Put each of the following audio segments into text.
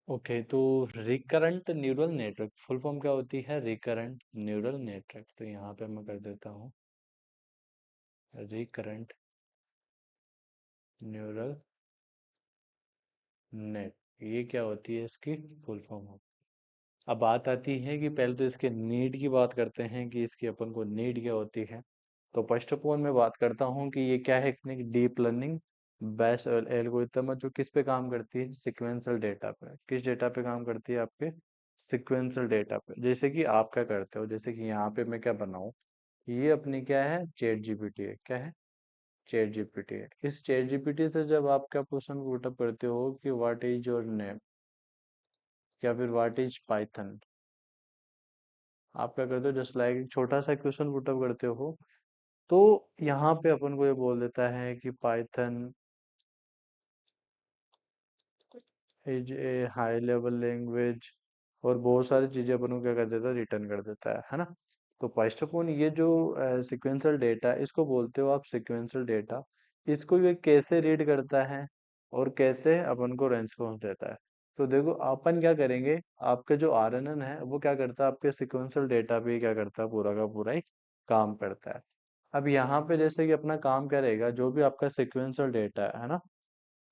Okay, तो recurrent neural network full form क्या होती है? Recurrent neural network. तो यहाँ पे मैं कर देता हूँ रिकरेंट न्यूरल नेट। ये क्या होती है? इसकी फुल फॉर्म हो। अब बात आती है कि पहले तो इसके नीड की बात करते हैं कि इसकी अपन को नीड क्या होती है। तो फर्स्ट ऑफ ऑल मैं बात करता हूँ कि ये क्या है, एक डीप लर्निंग बेस्ड एल्गोरिथम है जो किस पे काम करती है? सिक्वेंशियल डेटा पे। किस डेटा पे काम करती है? आपके सिक्वेंशियल डेटा पे। जैसे कि आप क्या करते हो, जैसे कि यहाँ पे मैं क्या बनाऊँ, ये अपनी क्या है, चैट जीपीटी है। क्या है? चैट जीपीटी है। इस चैट जीपीटी से जब आप क्या क्वेश्चन पुटअप करते हो कि व्हाट इज योर नेम, या फिर व्हाट इज पाइथन, आप क्या करते हो, जस्ट लाइक छोटा सा क्वेश्चन पुटअप करते हो, तो यहाँ पे अपन को ये बोल देता है कि Python is a high level language, और बहुत सारी चीजें अपन को क्या कर देता है, रिटर्न कर देता है ना। तो फर्स्ट ऑफ ऑल ये जो सिक्वेंशियल डेटा है, इसको बोलते हो आप सिक्वेंशियल डेटा। इसको ये कैसे रीड करता है और कैसे अपन को रेस्पॉन्स देता है। तो देखो अपन क्या करेंगे, आपका जो आरएनएन है वो क्या करता है, आपके सिक्वेंशियल डेटा पे ही क्या करता है, पूरा का पूरा ही काम करता है। अब यहाँ पे जैसे कि अपना काम क्या रहेगा, जो भी आपका सिक्वेंशियल डेटा है ना,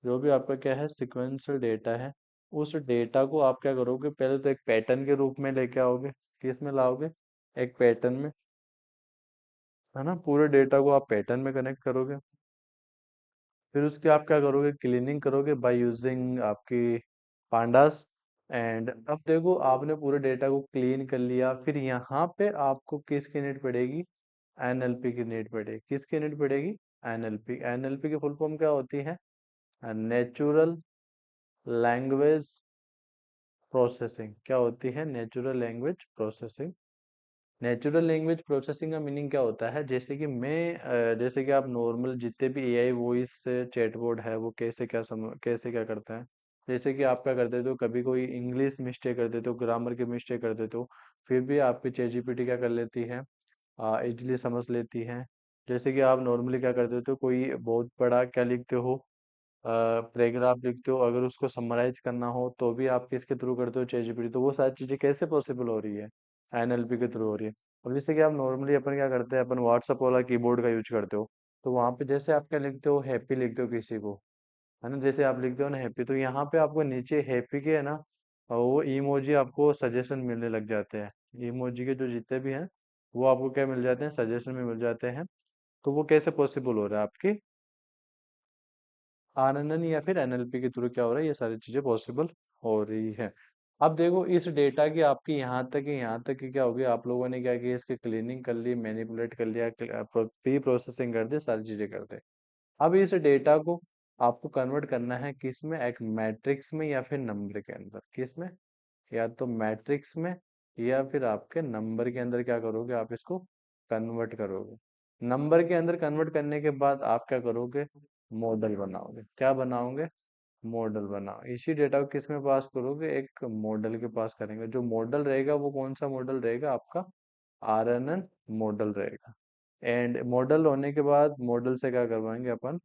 जो भी आपका क्या है सिक्वेंशियल डेटा है, उस डेटा को आप क्या करोगे, पहले तो एक पैटर्न के रूप में लेके आओगे। किस में लाओगे? एक पैटर्न में, है ना। पूरे डेटा को आप पैटर्न में कनेक्ट करोगे। फिर उसके आप क्या करोगे, क्लीनिंग करोगे बाय यूजिंग आपकी पांडास। एंड अब देखो आपने पूरे डेटा को क्लीन कर लिया, फिर यहाँ पे आपको किसकी नीड पड़ेगी? एनएलपी की नीड पड़ेगी। किसकी नीड पड़ेगी? एनएलपी। एनएलपी की फुल फॉर्म क्या होती है? Natural language processing. क्या होती है? Natural language processing. Natural language processing का मीनिंग क्या होता है, जैसे कि जैसे कि आप नॉर्मल जितने भी एआई वॉइस चैटबॉट है वो कैसे क्या करता है। जैसे कि आप क्या कर देते हो, कभी कोई इंग्लिश मिस्टेक कर देते हो, ग्रामर की मिस्टेक कर देते हो, फिर भी आपकी चैट जीपीटी क्या कर लेती है, इजली समझ लेती है। जैसे कि आप नॉर्मली क्या कर देते हो, कोई बहुत बड़ा क्या लिखते हो, पैराग्राफ लिखते हो, अगर उसको समराइज करना हो तो भी आप किसके थ्रू करते हो? Chat GPT. तो वो सारी चीजें कैसे पॉसिबल हो रही है? एनएलपी के थ्रू हो रही है। अब जैसे कि आप नॉर्मली अपन क्या करते हैं, अपन व्हाट्सअप वाला कीबोर्ड का यूज करते हो, तो वहां पे जैसे आप क्या लिखते हो, हैप्पी लिखते हो किसी को, है ना। जैसे आप लिखते हो ना हैप्पी, तो यहाँ पे आपको नीचे हैप्पी के है ना, वो इमोजी आपको सजेशन मिलने लग जाते हैं। इमोजी के जो जितने भी हैं वो आपको क्या मिल जाते हैं, सजेशन में मिल जाते हैं। तो वो कैसे पॉसिबल हो रहा है? आपकी आनंदन या फिर एनएलपी के थ्रू क्या हो रहा है, ये सारी चीजें पॉसिबल हो रही है। अब देखो इस डेटा की आपकी यहाँ तक कि क्या होगी, आप लोगों ने क्या किया, इसकी क्लीनिंग कर ली, मैनिपुलेट कर लिया, प्री प्रोसेसिंग कर दी, सारी चीजें कर दे। अब इस डेटा को आपको कन्वर्ट करना है किस में, एक मैट्रिक्स में या फिर नंबर के अंदर। किस में? या तो मैट्रिक्स में या फिर आपके नंबर के अंदर क्या करोगे, आप इसको कन्वर्ट करोगे। नंबर के अंदर कन्वर्ट करने के बाद आप क्या करोगे, मॉडल बनाओगे। क्या बनाओगे? मॉडल बनाओ। इसी डेटा को किस में पास करोगे, एक मॉडल के पास करेंगे। जो मॉडल रहेगा वो कौन सा मॉडल रहेगा? आपका आरएनएन मॉडल रहेगा। एंड मॉडल होने के बाद मॉडल से क्या करवाएंगे अपन,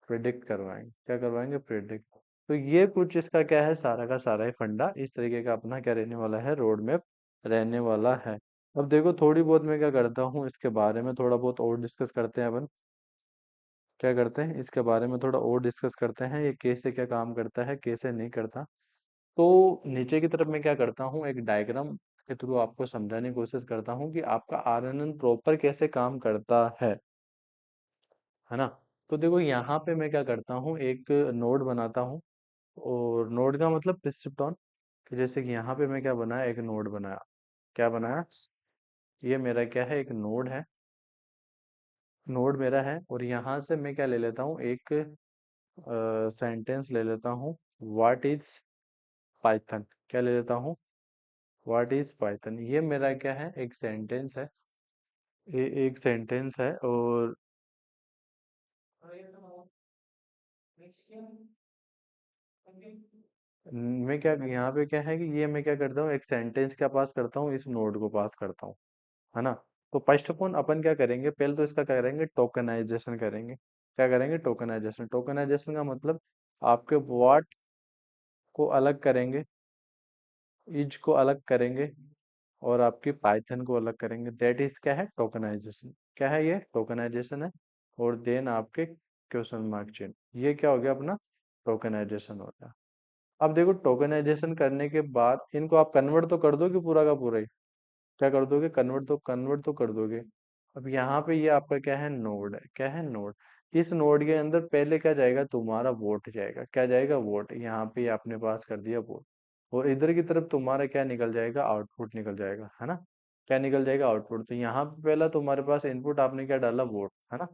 प्रिडिक्ट करवाएंगे। क्या करवाएंगे? प्रिडिक्ट। तो ये कुछ इसका क्या है, सारा का सारा ही फंडा इस तरीके का अपना क्या रहने वाला है, रोड मैप रहने वाला है। अब देखो थोड़ी बहुत मैं क्या करता हूँ, इसके बारे में थोड़ा बहुत और डिस्कस करते हैं अपन। क्या करते हैं, इसके बारे में थोड़ा और डिस्कस करते हैं, ये कैसे क्या काम करता है, कैसे नहीं करता। तो नीचे की तरफ मैं क्या करता हूँ, एक डायग्राम के थ्रू आपको समझाने की कोशिश करता हूँ कि आपका आरएनएन प्रॉपर कैसे काम करता है ना। तो देखो यहाँ पे मैं क्या करता हूँ, एक नोड बनाता हूँ। और नोड का मतलब प्रिस्क्रिप्टॉन, कि जैसे कि यहाँ पे मैं क्या बनाया, एक नोड बनाया। क्या बनाया? ये मेरा क्या है, एक नोड है। नोड मेरा है, और यहाँ से मैं क्या ले लेता हूँ, एक सेंटेंस ले लेता हूँ। What is Python. क्या ले लेता हूँ? What is Python. ये मेरा क्या है, एक सेंटेंस है। ये एक सेंटेंस है। और मैं क्या यहाँ पे क्या है कि ये मैं क्या करता हूँ, एक सेंटेंस क्या पास करता हूँ, इस नोड को पास करता हूँ, है ना। तो फर्स्ट ऑफ ऑल अपन क्या करेंगे, पहले तो इसका क्या करेंगे, टोकनाइजेशन करेंगे। क्या करेंगे? टोकनाइजेशन। टोकनाइजेशन का मतलब आपके वर्ड को अलग करेंगे। इज को अलग करेंगे और आपकी पाइथन को अलग करेंगे, दैट इज क्या है, टोकनाइजेशन। क्या है ये, टोकनाइजेशन है। और देन आपके क्वेश्चन मार्क चिन्ह, ये क्या हो गया अपना, टोकनाइजेशन हो गया। अब देखो टोकनाइजेशन करने के बाद इनको आप कन्वर्ट तो कर दोगे पूरा का पूरा ही, क्या कर दोगे, कन्वर्ट तो कर दोगे। अब यहाँ पे ये आपका क्या है, नोड है, क्या है, नोड। इस नोड के अंदर पहले क्या जाएगा, तुम्हारा वोट जाएगा, क्या जाएगा, वोट। यहाँ पे ये आपने पास कर दिया वोट। और इधर की तरफ तुम्हारा क्या निकल जाएगा, आउटपुट निकल जाएगा, है ना। क्या निकल जाएगा, आउटपुट। तो यहाँ पे पहला तुम्हारे पास इनपुट आपने क्या डाला, वोट, है ना।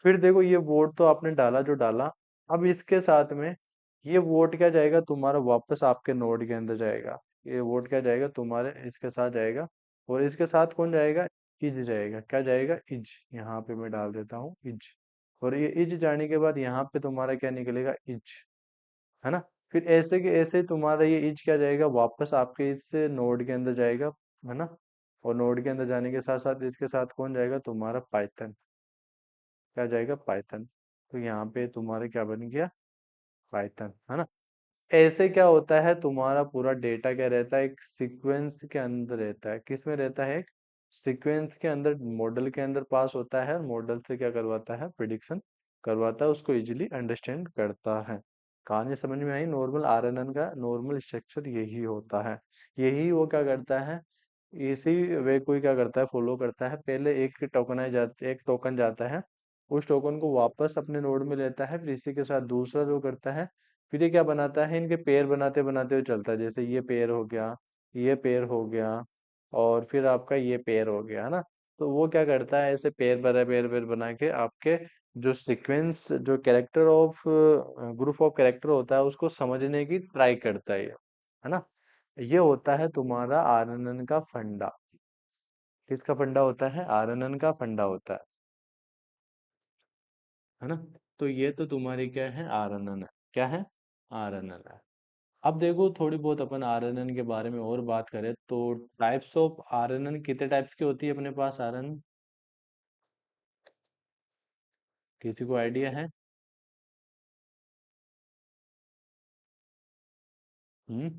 फिर देखो ये वोट तो आपने डाला जो डाला। अब इसके साथ में ये वोट क्या जाएगा तुम्हारा, वापस आपके नोड के अंदर जाएगा। ये वोट क्या जाएगा तुम्हारे इसके साथ जाएगा। और इसके साथ कौन जाएगा, इज जाएगा, क्या जाएगा, इज। यहाँ पे मैं डाल देता हूँ इज। और ये इज जाने के बाद यहाँ पे तुम्हारा क्या निकलेगा, इज, है ना। फिर ऐसे के ऐसे तुम्हारा ये इज क्या जाएगा, वापस आपके इस नोड के अंदर जाएगा, है ना। और नोड के अंदर जाने के साथ साथ इसके साथ कौन जाएगा, तुम्हारा पाइथन, क्या जाएगा, पाइथन। तो यहाँ पे तुम्हारा क्या बन गया, पाइथन, है ना। ऐसे क्या होता है, तुम्हारा पूरा डेटा क्या रहता है, एक सीक्वेंस के अंदर रहता है, किस में रहता है, एक सीक्वेंस के अंदर, मॉडल के अंदर पास होता है। और मॉडल से क्या करवाता है, प्रिडिक्शन करवाता है, उसको इजीली अंडरस्टैंड करता है। कहानी समझ में आई, नॉर्मल आरएनएन का नॉर्मल स्ट्रक्चर यही होता है। यही वो क्या करता है, इसी वे कोई क्या करता है, फॉलो करता है। पहले एक टोकन जाता है, उस टोकन को वापस अपने नोड में लेता है, फिर इसी के साथ दूसरा जो करता है, फिर ये क्या बनाता है, इनके पेयर बनाते बनाते हुए चलता है। जैसे ये पेयर हो गया, ये पेयर हो गया, और फिर आपका ये पेयर हो गया, है ना। तो वो क्या करता है, ऐसे पेयर पेयर बना के आपके जो सीक्वेंस, जो character of group of character होता है, उसको समझने की ट्राई करता है ये, है ना। ये होता है तुम्हारा आरएनएन का फंडा। किसका फंडा होता है, आरएनएन का फंडा होता है ना। तो ये तो तुम्हारी क्या है, आरएनएन है, क्या है, आरएनएन है। अब देखो थोड़ी बहुत अपन आरएनएन के बारे में और बात करें तो टाइप्स ऑफ आरएनएन कितने टाइप्स की होती है अपने पास, आरएनएन, किसी को आइडिया है। हम्म,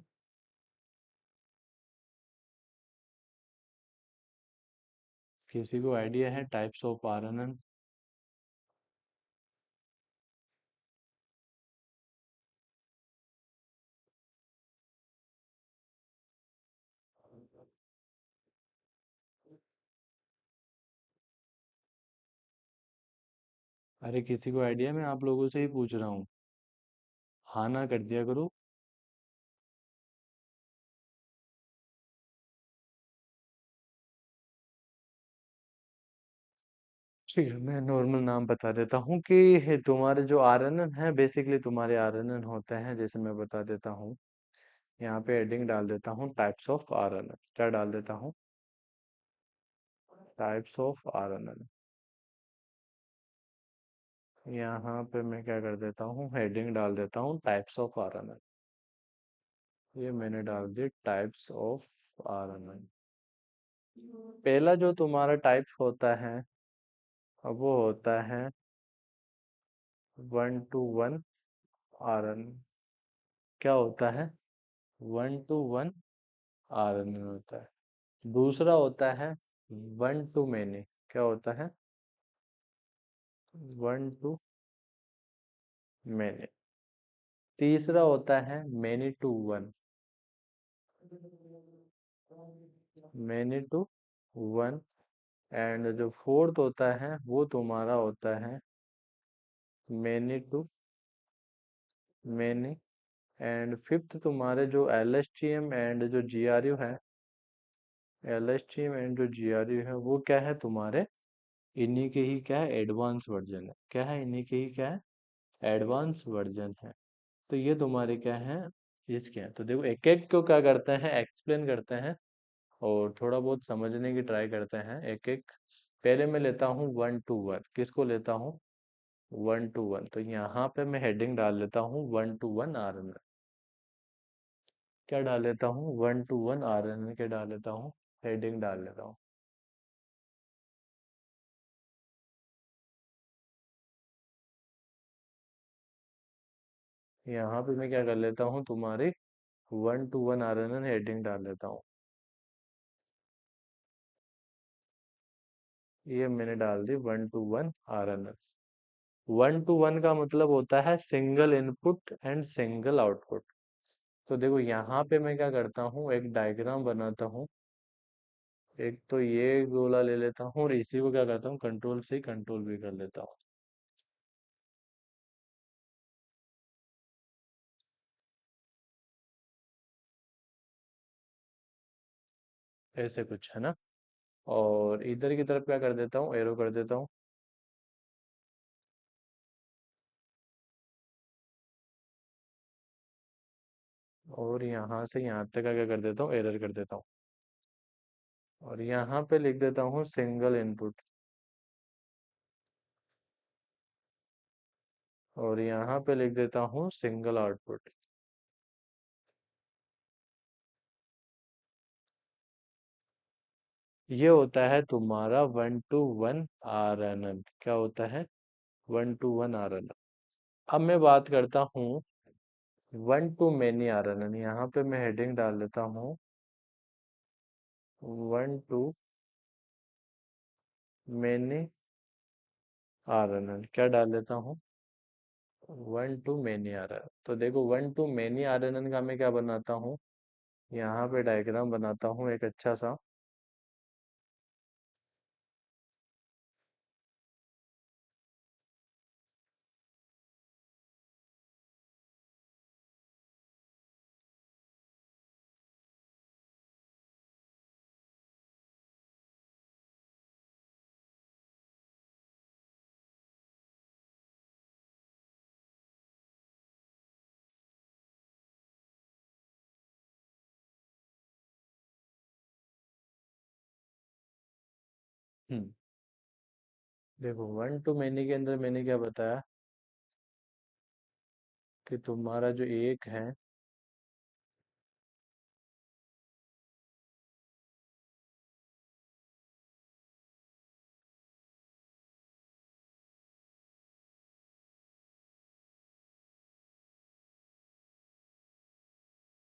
किसी को आइडिया है टाइप्स ऑफ आरएनएन। अरे किसी को आइडिया, मैं आप लोगों से ही पूछ रहा हूँ, हाँ ना कर दिया करो। ठीक है, मैं नॉर्मल नाम बता देता हूँ कि तुम्हारे जो आरएनएन है, बेसिकली तुम्हारे आरएनएन होते हैं, जैसे मैं बता देता हूँ। यहाँ पे हेडिंग डाल देता हूँ, टाइप्स ऑफ आरएनएन, क्या डाल देता हूँ, टाइप्स ऑफ आरएनएन। यहाँ पे मैं क्या कर देता हूँ, हेडिंग डाल देता हूँ, टाइप्स ऑफ आरएनएन। ये मैंने डाल दी, टाइप्स ऑफ आरएनएन। पहला जो तुम्हारा टाइप होता है, अब वो होता है 1 to 1 आरएनएन। क्या होता है, 1 to 1 आरएनएन होता है। दूसरा होता है 1 to many, क्या होता है, 1 to many। तीसरा होता है many to 1, many to 1। And जो फोर्थ होता है वो तुम्हारा होता है many to many। And fifth तुम्हारे जो LSTM एंड जो GRU है, LSTM एंड जो GRU है, वो क्या है तुम्हारे, इन्हीं के ही क्या है, एडवांस वर्जन है, क्या है, इन्हीं के ही क्या है, एडवांस वर्जन है। तो ये तुम्हारे क्या है, इसके हैं। तो देखो एक एक को क्या करते हैं, एक्सप्लेन करते हैं और थोड़ा बहुत समझने की ट्राई करते हैं एक एक। पहले मैं लेता हूँ 1 to 1, किसको लेता हूँ, 1 to 1। तो यहाँ पे मैं हेडिंग डाल लेता हूँ 1 to 1 आरएनए। क्या डाल लेता हूँ, 1 to 1 आरएनए के डाल लेता हूँ, हेडिंग डाल लेता हूँ। यहाँ पे मैं क्या कर लेता हूँ, तुम्हारी one to one R N N heading डाल लेता हूँ। ये मैंने डाल दी one to one R N N. One to one का मतलब होता है single input and single output. तो देखो यहाँ पे मैं क्या करता हूँ, एक डायग्राम बनाता हूँ। एक तो ये गोला ले लेता हूँ और इसी को क्या करता हूँ, कंट्रोल से कंट्रोल भी कर लेता हूँ। ऐसे कुछ है ना। और इधर की तरफ क्या कर देता हूँ, एरो कर देता हूँ। और यहाँ से यहाँ तक का क्या कर देता हूँ, एरर कर देता हूँ। और यहाँ पे लिख देता हूँ सिंगल इनपुट। और यहाँ पे लिख देता हूँ सिंगल आउटपुट। ये होता है तुम्हारा one to one R N N. क्या होता है, one to one R N N. अब मैं बात करता हूँ one to many R N N. यहाँ पे मैं हेडिंग डाल देता हूँ one to many R N N. क्या डाल देता हूँ, one to many R N N. तो देखो one to many R N N का मैं क्या बनाता हूँ, यहाँ पे डायग्राम बनाता हूँ एक अच्छा सा। हम्म। देखो वन टू मेनी के अंदर मैंने क्या बताया, कि तुम्हारा जो एक है,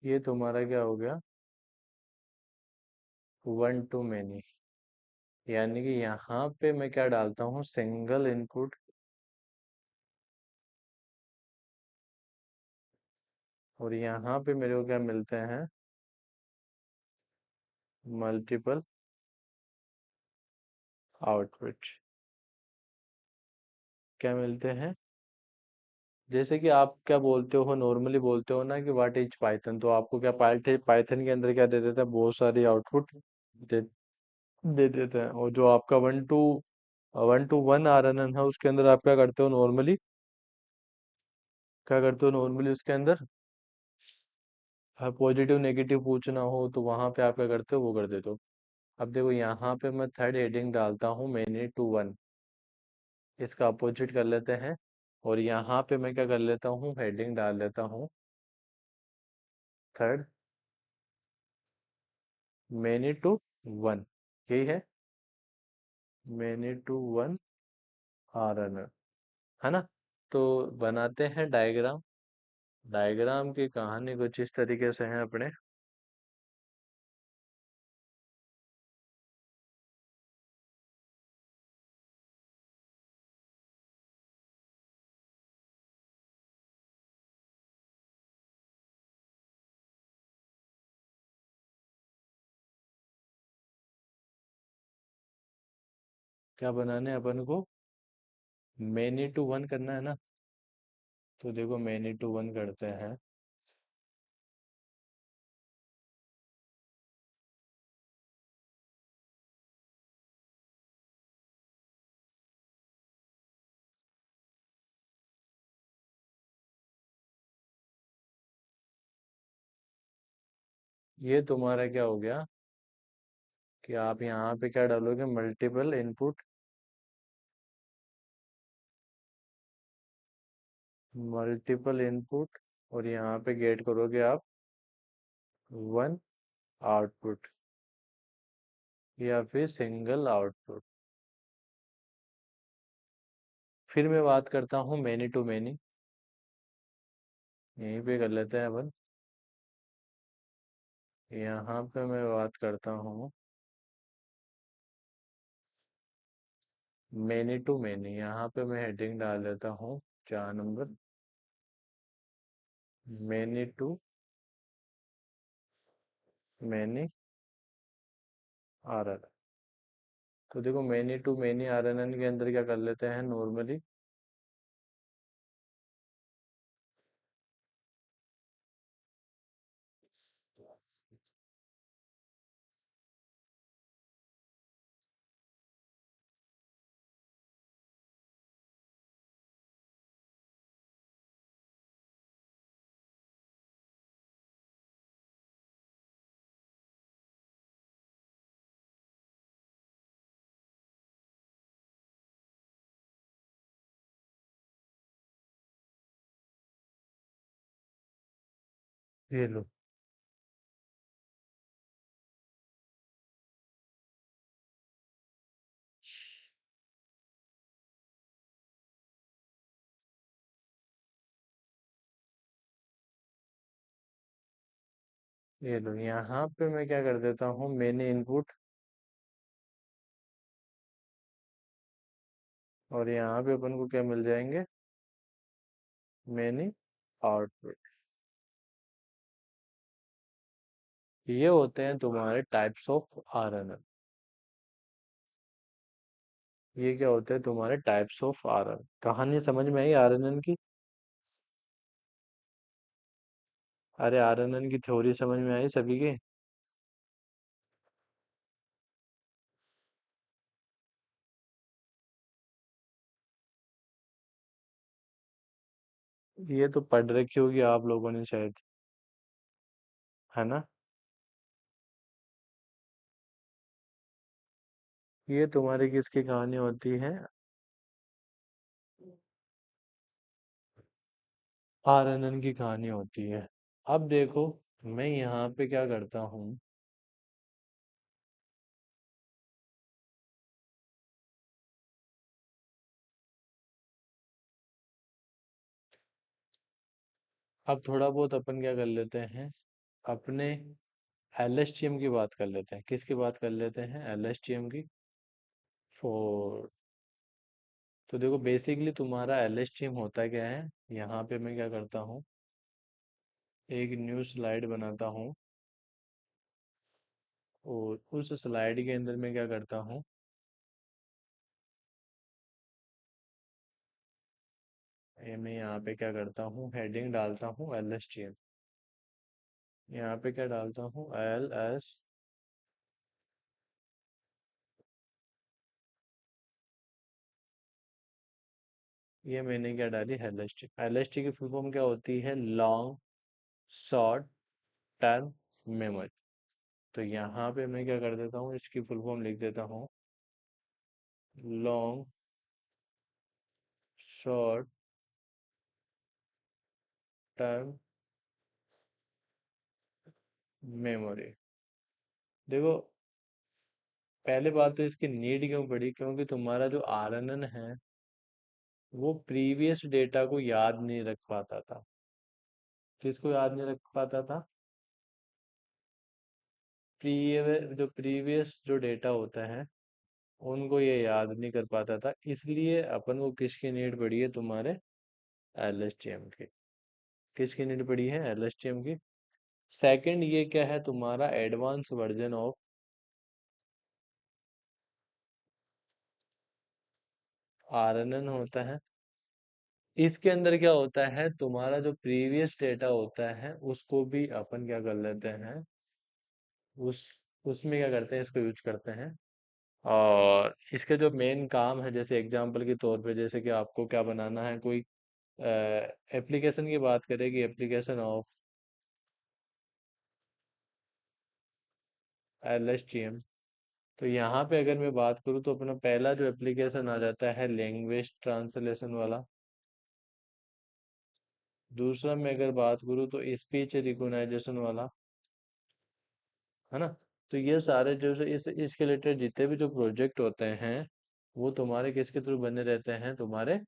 ये तुम्हारा क्या हो गया, वन टू मेनी। यानी कि यहाँ पे मैं क्या डालता हूँ, सिंगल इनपुट। और यहाँ पे मेरे को क्या मिलते हैं, मल्टीपल आउटपुट। क्या मिलते हैं, जैसे कि आप क्या बोलते हो, नॉर्मली बोलते हो ना कि व्हाट इज पाइथन, तो आपको क्या पाइथन के अंदर क्या दे देता है, बहुत सारी आउटपुट दे दे देते हैं। और जो आपका one to one R N N है, उसके अंदर आप क्या करते हो नॉर्मली, क्या करते हो नॉर्मली उसके अंदर, पॉजिटिव नेगेटिव पूछना हो तो वहां पे आप क्या करते हो, वो कर देते हो। अब देखो यहाँ पे मैं थर्ड हेडिंग डालता हूँ मैनी टू वन। इसका अपोजिट कर लेते हैं। और यहाँ पे मैं क्या कर लेता हूँ, हेडिंग डाल लेता हूँ थर्ड मैनी टू वन। यही है, many to one R N N, है ना। तो बनाते हैं डायग्राम। डायग्राम की कहानी कुछ इस तरीके से है अपने। क्या बनाने हैं अपन को, मैनी टू वन करना है ना। तो देखो मैनी टू वन करते हैं। ये तुम्हारा क्या हो गया, कि आप यहाँ पे क्या डालोगे, मल्टीपल इनपुट। Multiple input. और यहाँ पे गेट करोगे आप वन आउटपुट, या फिर सिंगल आउटपुट। फिर मैं बात करता हूँ मैनी टू मैनी। यहीं पे कर लेते हैं अपन। यहाँ पे मैं बात करता हूँ मैनी टू मैनी। यहाँ पे मैं हेडिंग डाल देता हूँ 4 number, many to many R. तो देखो मैनी टू मैनी आरएनएन के अंदर क्या कर लेते हैं नॉर्मली, ये लो, ये लो। यहाँ पे मैं क्या कर देता हूँ मैनी इनपुट, और यहाँ पे अपन को क्या मिल जाएंगे, मैनी आउटपुट। ये होते हैं तुम्हारे टाइप्स ऑफ आरएनएन। ये क्या होते हैं तुम्हारे टाइप्स ऑफ आरएनएन। कहानी समझ में आई आरएनएन की? अरे आरएनएन की थ्योरी समझ में आई सभी के? ये तो पढ़ रखी होगी आप लोगों ने शायद, है ना? ये तुम्हारी किसकी कहानी होती है? आरएनएन की कहानी होती है। अब देखो, मैं यहाँ पे क्या करता हूँ, अब थोड़ा बहुत अपन क्या कर लेते हैं, अपने एलएसटीएम की बात कर लेते हैं। किसकी बात कर लेते हैं? एलएसटीएम की। फोर। तो देखो बेसिकली तुम्हारा एलएसटीएम होता क्या है, यहाँ पे मैं क्या करता हूँ, एक न्यू स्लाइड बनाता हूँ, और उस स्लाइड के अंदर मैं क्या करता हूँ, ये मैं यहाँ पे क्या करता हूँ, हेडिंग डालता हूँ एलएसटीएम। यहाँ पे क्या डालता हूँ, एल एस। ये मैंने क्या डाली, एलएसटी। एलएसटी की फुल फॉर्म क्या होती है, लॉन्ग शॉर्ट टर्म मेमोरी। तो यहाँ पे मैं क्या कर देता हूँ, इसकी फुल फॉर्म लिख देता हूँ, लॉन्ग शॉर्ट टर्म मेमोरी। देखो, पहले बात तो इसकी नीड क्यों पड़ी, क्योंकि तुम्हारा जो आरएनएन है वो प्रीवियस डेटा को याद नहीं रख पाता था। किसको याद नहीं रख पाता था? जो प्रीवियस जो डेटा होता है उनको ये याद नहीं कर पाता था, इसलिए अपन को किसकी नीड पड़ी है, तुम्हारे एलएसटीएम की। किसकी नीड पड़ी है, एलएसटीएम की। सेकंड ये क्या है, तुम्हारा एडवांस वर्जन ऑफ आरएनएन होता है। इसके अंदर क्या होता है, तुम्हारा जो प्रीवियस डेटा होता है उसको भी अपन क्या कर लेते हैं, उस उसमें क्या करते हैं, इसको यूज करते हैं। और इसके जो मेन काम है, जैसे एग्जांपल के तौर पे, जैसे कि आपको क्या बनाना है, कोई एप्लीकेशन की बात करें कि एप्लीकेशन ऑफ एलएसटीएम। तो यहाँ पे अगर मैं बात करूँ तो अपना पहला जो एप्लीकेशन आ जाता है लैंग्वेज ट्रांसलेशन वाला। दूसरा मैं अगर बात करूँ तो स्पीच रिकॉग्नाइजेशन वाला, है ना? तो ये सारे जो से इसके रिलेटेड जितने भी जो प्रोजेक्ट होते हैं वो तुम्हारे किसके थ्रू बने रहते हैं, तुम्हारे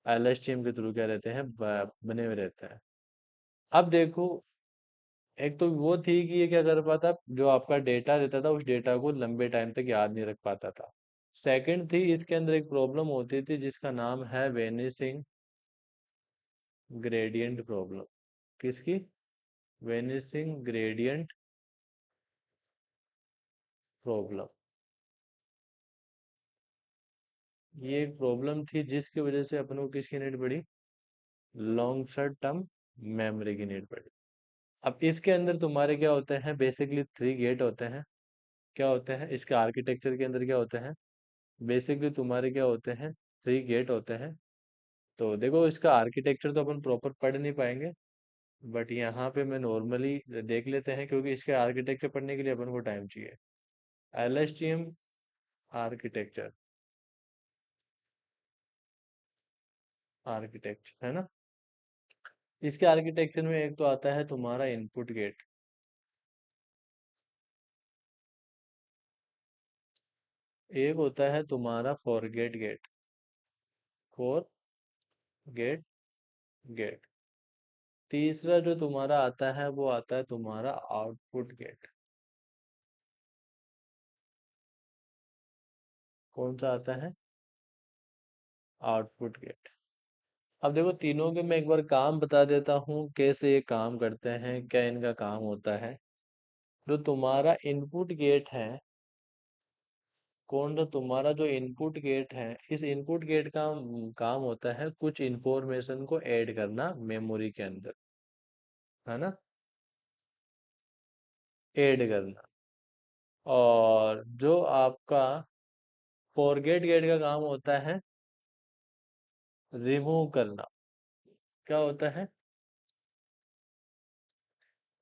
एलएसटीएम के थ्रू क्या रहते हैं, बने हुए रहते हैं। अब देखो, एक तो वो थी कि ये क्या कर पाता, जो आपका डेटा रहता था उस डेटा को लंबे टाइम तक याद नहीं रख पाता था। सेकंड थी, इसके अंदर एक प्रॉब्लम होती थी जिसका नाम है वेनिसिंग ग्रेडियंट प्रॉब्लम। किसकी? Vanishing gradient problem. ये एक प्रॉब्लम थी जिसकी वजह से अपन को किसकी नीड पड़ी? लॉन्ग शॉर्ट टर्म मेमोरी की नीड पड़ी। अब इसके अंदर तुम्हारे क्या होते हैं, बेसिकली 3 गेट होते हैं। क्या होते हैं इसके आर्किटेक्चर के अंदर, क्या होते हैं? बेसिकली तुम्हारे क्या होते हैं, 3 गेट होते हैं। तो देखो इसका आर्किटेक्चर तो अपन प्रॉपर पढ़ नहीं पाएंगे, बट यहाँ पे मैं नॉर्मली देख लेते हैं, क्योंकि इसके आर्किटेक्चर पढ़ने के लिए अपन को टाइम चाहिए। LSTM आर्किटेक्चर, आर्किटेक्चर है ना। इसके आर्किटेक्चर में एक तो आता है तुम्हारा इनपुट गेट, एक होता है तुम्हारा forget gate, forget gate. तीसरा जो तुम्हारा आता है वो आता है तुम्हारा आउटपुट गेट। कौन सा आता है? Output gate. अब देखो तीनों के मैं एक बार काम बता देता हूँ कैसे ये काम करते हैं, क्या इनका काम होता है। जो तुम्हारा इनपुट गेट है, कौन सा तुम्हारा जो इनपुट गेट है, इस इनपुट गेट का काम होता है कुछ इंफॉर्मेशन को ऐड करना मेमोरी के अंदर, है ना। ऐड करना। और जो आपका फॉरगेट गेट का काम होता है रिमूव करना। क्या होता है?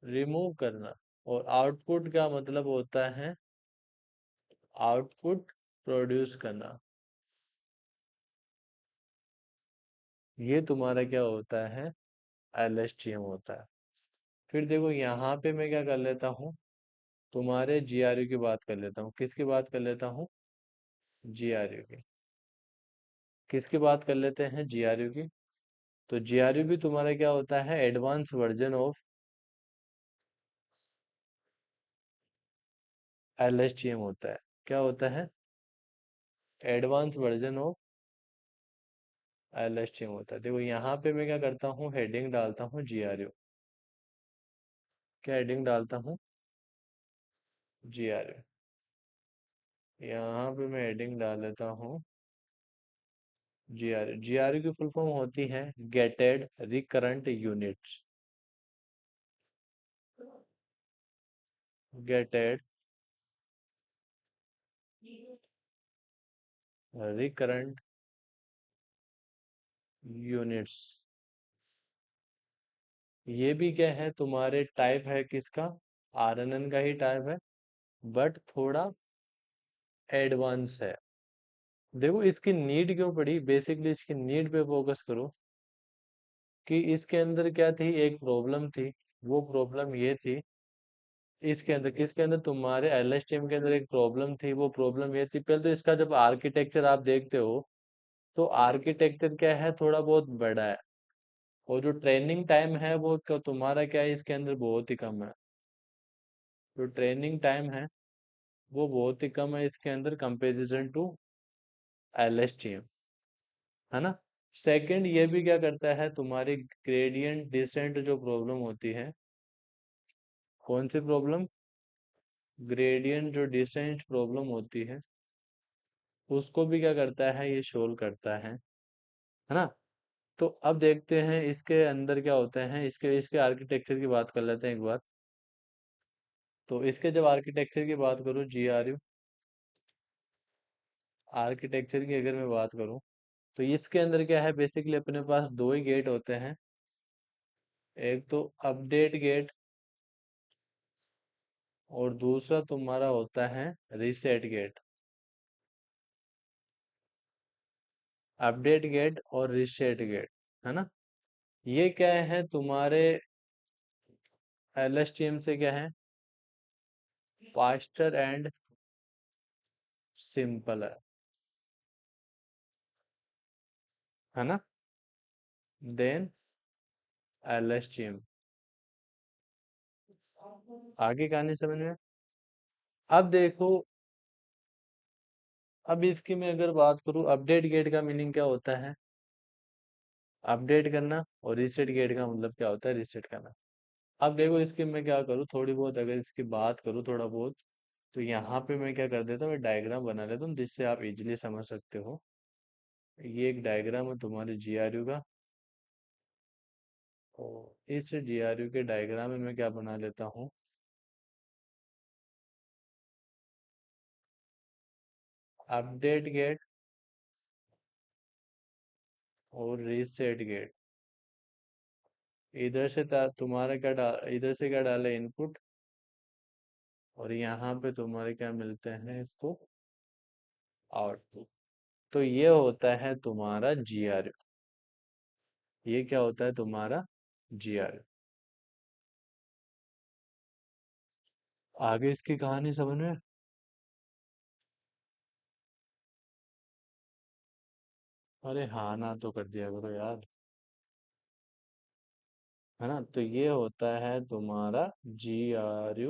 रिमूव करना। और आउटपुट का मतलब होता है आउटपुट प्रोड्यूस करना। ये तुम्हारा क्या होता है? LSTM होता है। फिर देखो यहाँ पे मैं क्या कर लेता हूँ, तुम्हारे GRU की बात कर लेता हूँ। किसकी बात कर लेता हूँ? GRU की। किसकी बात कर लेते हैं? GRU की। तो GRU भी तुम्हारा क्या होता है? एडवांस वर्जन ऑफ LSTM होता है। क्या होता है? एडवांस वर्जन ऑफ LSTM होता है। देखो यहाँ पे मैं क्या करता हूँ, हेडिंग डालता हूँ GRU। क्या हेडिंग डालता हूँ? GRU। यहाँ पे मैं हेडिंग डाल लेता हूँ GRU। GRU की फुल फॉर्म होती है gated recurrent units. Gated recurrent units. ये भी क्या है, तुम्हारे टाइप है किसका? RNN का ही टाइप है, बट थोड़ा एडवांस है। देखो इसकी नीड क्यों पड़ी, बेसिकली इसकी नीड पे फोकस करो कि इसके अंदर क्या थी, एक प्रॉब्लम थी। वो प्रॉब्लम ये थी, इसके अंदर किसके अंदर, तुम्हारे LSTM के अंदर एक प्रॉब्लम थी। वो प्रॉब्लम ये थी, पहले तो इसका जब आर्किटेक्चर आप देखते हो तो आर्किटेक्चर क्या है, थोड़ा बहुत बड़ा है। और जो ट्रेनिंग टाइम है वो तुम्हारा क्या है, इसके अंदर बहुत ही कम है। जो ट्रेनिंग टाइम है वो बहुत ही कम है इसके अंदर, कंपेरिजन टू LSTM, है ना। सेकंड ये भी क्या करता है, तुम्हारी ग्रेडियंट डिसेंट जो प्रॉब्लम होती है। कौन सी प्रॉब्लम? ग्रेडियंट जो डिसेंट प्रॉब्लम होती है, उसको भी क्या करता है, ये सोल्व करता है ना। तो अब देखते हैं इसके अंदर क्या होते हैं, इसके इसके आर्किटेक्चर की बात कर लेते हैं एक बार। तो इसके जब आर्किटेक्चर की बात करूँ, GRU आर्किटेक्चर की अगर मैं बात करूँ, तो इसके अंदर क्या है, बेसिकली अपने पास दो ही गेट होते हैं। एक तो अपडेट गेट, और दूसरा तुम्हारा होता है रीसेट गेट। अपडेट गेट और रीसेट गेट, है ना। ये क्या है तुम्हारे LSTM से क्या है, फास्टर एंड सिंपल है ना, देन LSTM। आगे कहानी समझ में? अब देखो, अब इसकी मैं अगर बात करूँ, अपडेट गेट का मीनिंग क्या होता है? अपडेट करना। और रीसेट गेट का मतलब क्या होता है? रीसेट करना। अब देखो, इसकी मैं क्या करूँ, थोड़ी बहुत अगर इसकी बात करूँ थोड़ा बहुत, तो यहाँ पे मैं क्या कर देता हूँ, डायग्राम बना लेता हूँ जिससे आप इजीली समझ सकते हो। ये एक डायग्राम है तुम्हारे जीआरयू का। और इस जीआरयू के डायग्राम में मैं क्या बना लेता हूँ, अपडेट गेट और रीसेट गेट। इधर से तुम्हारा क्या इधर से क्या डाले, इनपुट। और यहाँ पे तुम्हारे क्या मिलते हैं इसको, आउटपुट। तो ये होता है तुम्हारा जीआरयू। ये क्या होता है तुम्हारा जीआरयू। आगे इसकी कहानी समझ में? अरे हाँ ना तो कर दिया करो यार। है ना, तो ये होता है तुम्हारा जीआरयू।